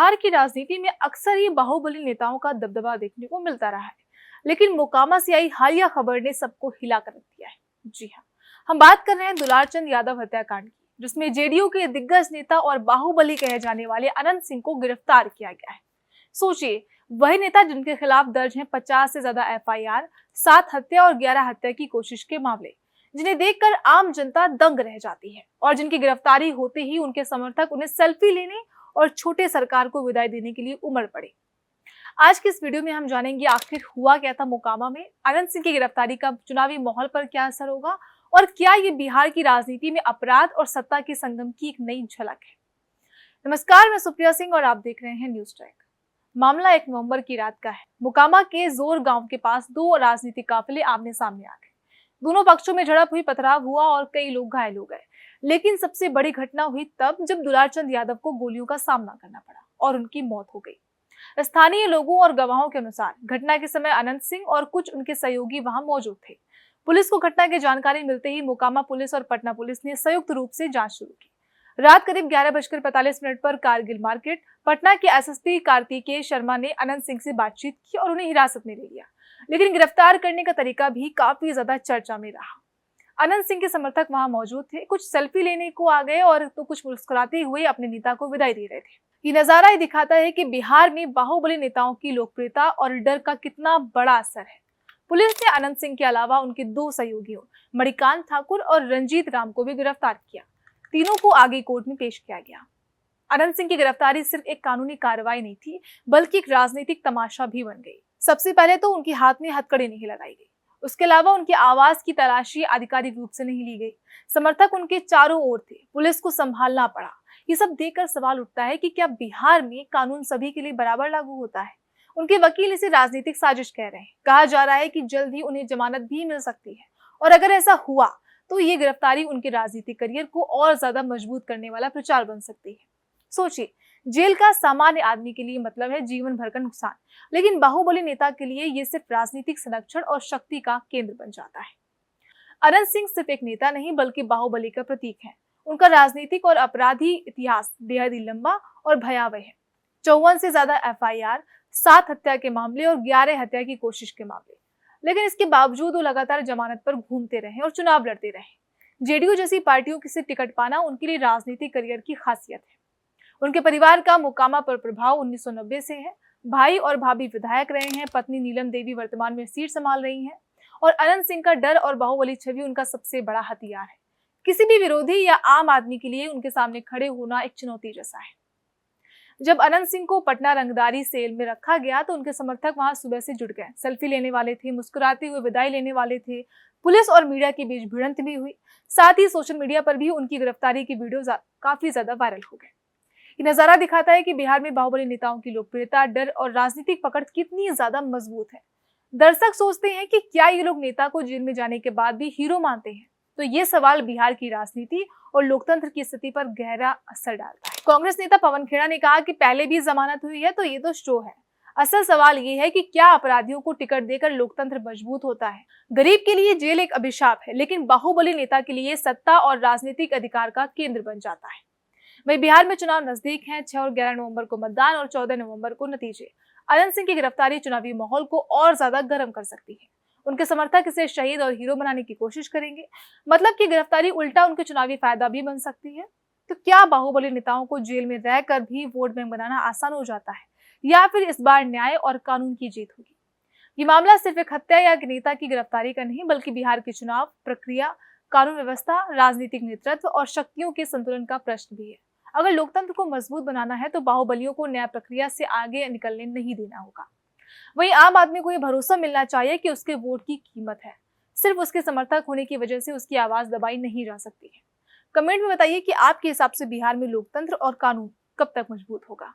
बिहार की राजनीति में अक्सर ही बाहुबली नेताओं का दबदबा देखने को मिलता रहा है, लेकिन मोकामा से आई हालिया खबर ने सबको हिला कर रख दिया है। जी हाँ, हम बात कर रहे हैं दुलारचंद यादव हत्याकांड की, जिसमें जेडीयू के दिग्गज नेता और बाहुबली कहे जाने वाले अनंत सिंह को गिरफ्तार किया गया है। सोचिए, वही नेता जिनके खिलाफ दर्ज है 50 से ज्यादा एफआईआर, 7 हत्या और 11 हत्या की कोशिश के मामले, जिन्हें देखकर आम जनता दंग रह जाती है और जिनकी गिरफ्तारी होते ही उनके समर्थक उन्हें सेल्फी लेने और छोटे सरकार को विदाई देने के लिए उमड़ पड़े। आज के इस वीडियो में हम जानेंगे आखिर हुआ क्या था मोकामा में, अनंत सिंह की गिरफ्तारी का चुनावी माहौल पर क्या असर होगा और क्या ये बिहार की राजनीति में अपराध और सत्ता के संगम की एक नई झलक है। नमस्कार, मैं सुप्रिया सिंह और आप देख रहे हैं न्यूज ट्रैक। मामला 1 नवंबर की रात का है। मोकामा के जोर गांव के पास दो राजनीतिक काफिले आमने सामने आ गए। दोनों पक्षों में झड़प हुई, पथराव हुआ और कई लोग घायल हो गए। लेकिन सबसे बड़ी घटना हुई तब जब दुलारचंद यादव को गोलियों का सामना करना पड़ा और उनकी मौत हो गई। स्थानीय लोगों और गवाहों के अनुसार घटना के समय अनंत सिंह और कुछ उनके सहयोगी वहां मौजूद थे। पुलिस को घटना की जानकारी मिलते ही मोकामा पुलिस और पटना पुलिस ने संयुक्त रूप से जांच शुरू की। रात करीब 11:45 पर कारगिल मार्केट पटना के एसएसपी कार्तिकेय शर्मा ने अनंत सिंह से बातचीत की और उन्हें हिरासत में ले लिया। लेकिन गिरफ्तार करने का तरीका भी काफी ज्यादा चर्चा में रहा। अनंत सिंह के समर्थक वहां मौजूद थे, कुछ सेल्फी लेने को आ गए और तो कुछ मुस्कुराते हुए अपने नेता को विदाई दे रहे थे। ये नजारा ही दिखाता है कि बिहार में बाहुबली नेताओं की लोकप्रियता और डर का कितना बड़ा असर है। पुलिस ने अनंत सिंह के अलावा उनके 2 सहयोगियों मणिकांत ठाकुर और रंजीत राम को भी गिरफ्तार किया। तीनों को आगे कोर्ट में पेश किया गया। अनंत सिंह की गिरफ्तारी सिर्फ एक कानूनी कार्रवाई नहीं थी, बल्कि एक राजनीतिक तमाशा भी बन गई। सबसे पहले तो उनके हाथ में हथकड़ी नहीं लगाई गई, उसके अलावा उनके आवास की तलाशी आधिकारिक रूप से नहीं ली गई। समर्थक उनके चारों ओर थे, पुलिस को संभालना पड़ा। ये सब देखकर सवाल उठता है कि क्या बिहार में कानून सभी के लिए बराबर लागू होता है? उनके वकील इसे राजनीतिक साजिश कह रहे हैं। कहा जा रहा है कि जल्द ही उन्हें जमानत भी मिल सकती है और अगर ऐसा हुआ तो ये गिरफ्तारी उनके राजनीतिक करियर को और ज्यादा मजबूत करने वाला प्रचार बन सकती है। सोचिए, जेल का सामान्य आदमी के लिए मतलब है जीवन भर का नुकसान, लेकिन बाहुबली नेता के लिए ये सिर्फ राजनीतिक संरक्षण और शक्ति का केंद्र बन जाता है। अनंत सिंह सिर्फ एक नेता नहीं, बल्कि बाहुबली का प्रतीक है। उनका राजनीतिक और अपराधी इतिहास बेहद ही लंबा और भयावह है। 54 से ज्यादा एफआईआर, 7 हत्या के मामले और 11 हत्या की कोशिश के मामले। लेकिन इसके बावजूद वो लगातार जमानत पर घूमते रहे और चुनाव लड़ते रहे। जेडीयू जैसी पार्टियों से टिकट पाना उनके लिए राजनीतिक करियर की खासियत है। उनके परिवार का मोकामा पर प्रभाव 1990 से है। भाई और भाभी विधायक रहे हैं, पत्नी नीलम देवी वर्तमान में सीट संभाल रही हैं और अनंत सिंह का डर और बाहुबली छवि उनका सबसे बड़ा हथियार है। किसी भी विरोधी या आम आदमी के लिए उनके सामने खड़े होना एक चुनौती जैसा है। जब अनंत सिंह को पटना रंगदारी सेल में रखा गया तो उनके समर्थक वहां सुबह से जुट गए। सेल्फी लेने वाले थे, मुस्कुराते हुए विदाई लेने वाले थे। पुलिस और मीडिया के बीच भिड़ंत भी हुई। साथ ही सोशल मीडिया पर भी उनकी गिरफ्तारी की वीडियो काफी ज्यादा वायरल हो गए। ये नजारा दिखाता है कि बिहार में बाहुबली नेताओं की लोकप्रियता, डर और राजनीतिक पकड़ कितनी ज्यादा मजबूत है। दर्शक सोचते हैं कि क्या ये लोग नेता को जेल में जाने के बाद भी हीरो मानते हैं? तो ये सवाल बिहार की राजनीति और लोकतंत्र की स्थिति पर गहरा असर डालता है। कांग्रेस नेता पवन खेड़ा ने कहा कि पहले भी जमानत हुई है तो ये तो शो है। असल सवाल ये है कि क्या अपराधियों को टिकट देकर लोकतंत्र मजबूत होता है? गरीब के लिए जेल एक अभिशाप है, लेकिन बाहुबली नेता के लिए सत्ता और राजनीतिक अधिकार का केंद्र बन जाता है। वही बिहार में चुनाव नजदीक हैं। 6 और 11 नवंबर को मतदान और 14 नवंबर को नतीजे। अनंत सिंह की गिरफ्तारी चुनावी माहौल को और ज्यादा गर्म कर सकती है। उनके समर्थक इसे शहीद और हीरो बनाने की कोशिश करेंगे, मतलब कि गिरफ्तारी उल्टा उनके चुनावी फायदा भी बन सकती है। तो क्या बाहुबली नेताओं को जेल में रहकर भी वोट बैंक बनाना आसान हो जाता है, या फिर इस बार न्याय और कानून की जीत होगी? ये मामला सिर्फ एक हत्या या एक नेता की गिरफ्तारी का नहीं, बल्कि बिहार की चुनाव प्रक्रिया, कानून व्यवस्था, राजनीतिक नेतृत्व और शक्तियों के संतुलन का प्रश्न भी है। अगर लोकतंत्र को मजबूत बनाना है तो बाहुबलियों को न्याय प्रक्रिया से आगे निकलने नहीं देना होगा। वहीं आम आदमी को यह भरोसा मिलना चाहिए कि उसके वोट की कीमत है, सिर्फ उसके समर्थक होने की वजह से उसकी आवाज दबाई नहीं जा सकती है। कमेंट में बताइए कि आपके हिसाब से बिहार में लोकतंत्र और कानून कब तक मजबूत होगा।